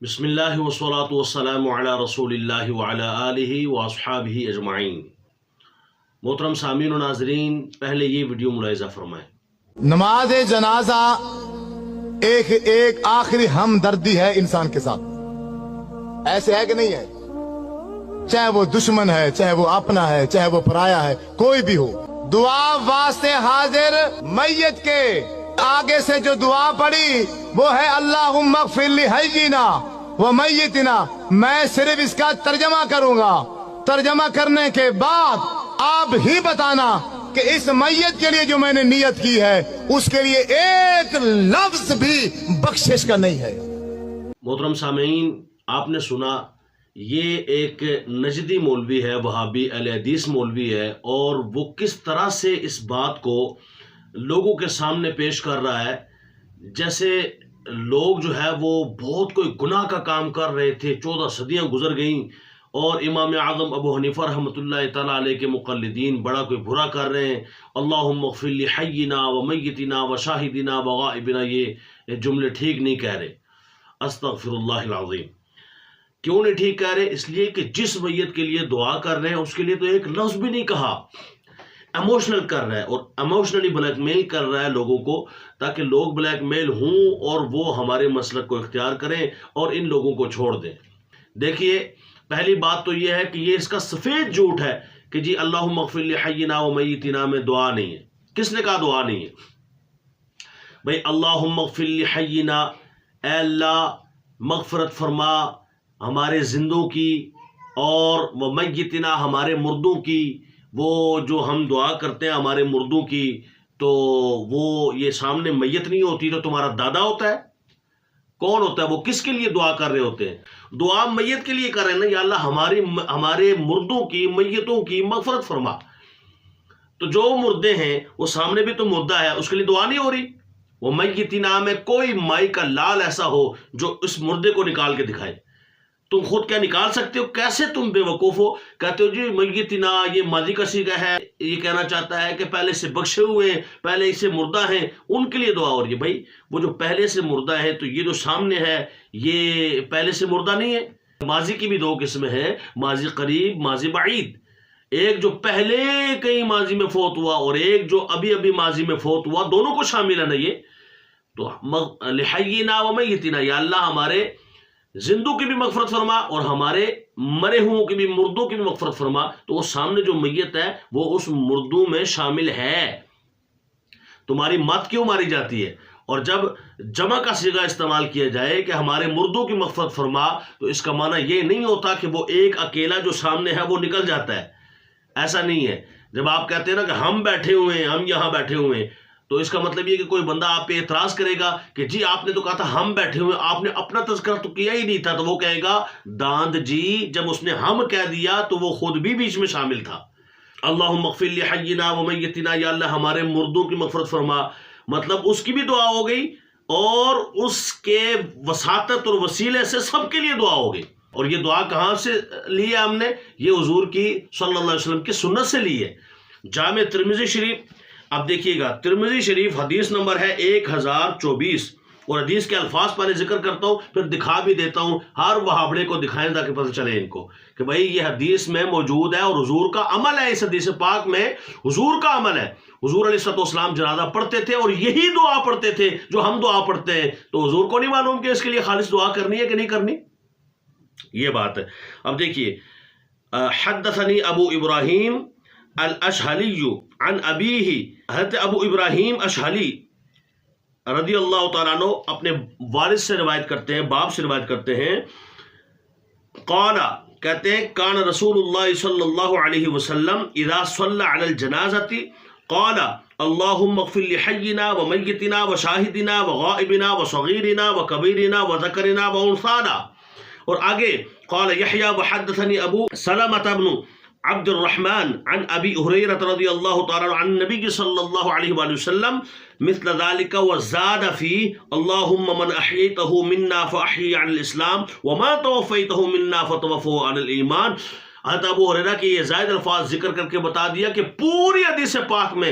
بسم اللہ والصلاة والسلام علی رسول اللہ وعلی آلہ واصحابہ اجمعین۔ محترم سامعین و ناظرین، پہلے یہ ویڈیو ملاحظہ فرمائیں۔ نماز جنازہ ایک آخری ہمدردی ہے انسان کے ساتھ، ایسے ہے کہ نہیں ہے؟ چاہے وہ دشمن ہے، چاہے وہ اپنا ہے، چاہے وہ پرایا ہے، کوئی بھی ہو۔ دعا واسطے حاضر میت کے آگے سے جو دعا پڑی وہ ہے اللہم اغفر لحینا و میتنا۔ میں صرف اس کا ترجمہ کروں گا، ترجمہ کرنے کے بعد آپ ہی بتانا کہ اس میت کے لیے جو میں نے نیت کی ہے اس کے لیے ایک لفظ بھی بخشش کا نہیں ہے۔ محترم سامعین، آپ نے سنا، یہ ایک نجدی مولوی ہے، وہابی اہل حدیث مولوی ہے، اور وہ کس طرح سے اس بات کو لوگوں کے سامنے پیش کر رہا ہے جیسے لوگ جو ہے وہ بہت کوئی گناہ کا کام کر رہے تھے، 14 صدیاں گزر گئیں اور امام اعظم ابو حنیفہ رحمۃ اللہ تعالیٰ علیہ کے مقلدین بڑا کوئی برا کر رہے ہیں۔ اللہم اغفر لحینا و میتنا و شاہدنا و غائبنا، یہ جملے ٹھیک نہیں کہہ رہے، استغفر اللہ العظیم۔ کیوں نہیں ٹھیک کہہ رہے؟ اس لیے کہ جس میت کے لیے دعا کر رہے ہیں اس کے لیے تو ایک لفظ بھی نہیں کہا، ایموشنل کر رہا ہے اور ایموشنلی بلیک میل کر رہا ہے لوگوں کو، تاکہ لوگ بلیک میل ہوں اور وہ ہمارے مسلک کو اختیار کریں اور ان لوگوں کو چھوڑ دیں۔ دیکھیے، پہلی بات تو یہ ہے کہ یہ اس کا سفید جھوٹ ہے کہ جی اللہم اغفر لحینا و میتنا میں دعا نہیں ہے۔ کس نے کہا دعا نہیں ہے؟ بھئی اللہم اغفر لحینا، اے اللہ مغفرت فرما ہمارے زندوں کی، اور و میتنا ہمارے مردوں کی۔ وہ جو ہم دعا کرتے ہیں ہمارے مردوں کی، تو وہ یہ سامنے میت نہیں ہوتی تو تمہارا دادا ہوتا ہے؟ کون ہوتا ہے وہ؟ کس کے لیے دعا کر رہے ہوتے ہیں؟ دعا میت کے لیے کر رہے ہیں نا، یا اللہ ہمارے مردوں کی، میتوں کی مغفرت فرما۔ تو جو مردے ہیں وہ سامنے بھی تو مردہ ہے، اس کے لیے دعا نہیں ہو رہی۔ وہ میتنا میں کوئی مائی کا لال ایسا ہو جو اس مردے کو نکال کے دکھائے؟ تم خود کیا نکال سکتے ہو؟ کیسے تم بے وقوف ہو؟ کہتے ہو جی میتنا، یہ ماضی کا صیغہ ہے، یہ کہنا چاہتا ہے کہ پہلے سے بخشے ہوئے ہیں، پہلے سے مردہ ہیں، ان کے لیے دعا ہو رہی ہے۔ بھائی وہ جو پہلے سے مردہ ہیں، تو یہ جو سامنے ہے یہ پہلے سے مردہ نہیں ہے۔ ماضی کی بھی دو قسمیں ہیں، ماضی قریب، ماضی بعید۔ ایک جو پہلے کئی ماضی میں فوت ہوا اور ایک جو ابھی ابھی ماضی میں فوت ہوا، دونوں کو شامل ہے نا یہ۔ تو لحینا و میتنا، یا اللہ ہمارے زندوں کی بھی مغفرت فرما اور ہمارے مرے ہوں کی بھی، مردوں کی بھی مغفرت فرما۔ تو وہ سامنے جو میت ہے وہ اس مردوں میں شامل ہے۔ تمہاری مت کیوں ماری جاتی ہے؟ اور جب جمع کا صیغہ استعمال کیا جائے کہ ہمارے مردوں کی مغفرت فرما، تو اس کا معنی یہ نہیں ہوتا کہ وہ ایک اکیلا جو سامنے ہے وہ نکل جاتا ہے، ایسا نہیں ہے۔ جب آپ کہتے ہیں نا کہ ہم بیٹھے ہوئے ہیں، ہم یہاں بیٹھے ہوئے ہیں، تو اس کا مطلب یہ کہ کوئی بندہ آپ پہ اعتراض کرے گا کہ جی آپ نے تو کہا تھا ہم بیٹھے ہوئے، آپ نے اپنا تذکرہ تو کیا ہی نہیں تھا، تو وہ کہے گا داند جی جب اس نے ہم کہہ دیا تو وہ خود بھی بیچ میں شامل تھا۔ اللہم اغفر لحینا و میتنا، یا اللہ ہمارے مردوں کی مغفرت فرما، مطلب اس کی بھی دعا ہو گئی اور اس کے وساطت اور وسیلے سے سب کے لیے دعا ہو گئی۔ اور یہ دعا کہاں سے لی ہے ہم نے؟ یہ حضور کی صلی اللہ علیہ وسلم کی سنت سے لی ہے۔ جامع ترمذی شریف، اب دیکھیے گا، ترمذی شریف حدیث نمبر ہے 1024، اور حدیث کے الفاظ پہلے ذکر کرتا ہوں پھر دکھا بھی دیتا ہوں، ہر وہابڑے کو دکھائیں تاکہ پتہ چلے ان کو کہ بھائی یہ حدیث میں موجود ہے اور حضور کا عمل ہے۔ اس حدیث پاک میں حضور کا عمل ہے۔ حضور علیہ الصلوۃ والسلام جنازہ پڑھتے تھے اور یہی دعا پڑھتے تھے جو ہم دعا پڑھتے ہیں، تو حضور کو نہیں معلوم کہ اس کے لیے خالص دعا کرنی ہے کہ نہیں کرنی؟ یہ بات ہے۔ اب دیکھیے، حدثنی ابو ابراہیم الاشہلی عن ابیہ، حضرت ابو ابراہیم اشہلی رضی اللہ تعالیٰ عنہ اپنے والد سے روایت کرتے ہیں، باپ سے روایت کرتے ہیں، قال کہتے ہیں کان رسول اللہ صلی اللہ علیہ وسلم اذا صلی علی الجنازۃ قال اللہم اغفر لحینا و میتنا و شاہدنا و غائبنا و صغیرنا و کبیرنا و ذکرنا و انثانا۔ اور آگے قال یحییٰ وحدثنی ابو سلمۃ بن عبد الرحمن عن ابی ہریرہ رضی اللہ تعالی عن النبی صلی اللہ علیہ وآلہ وسلم مثل ذلك وزاد فی اللہم من احییتہ منا فاحیی عن الاسلام وما توفیتہ منا فتوفہ عن الایمان۔ حضرت ابو ہریرہ کی یہ زائد الفاظ ذکر کر کے بتا دیا کہ پوری حدیث پاک میں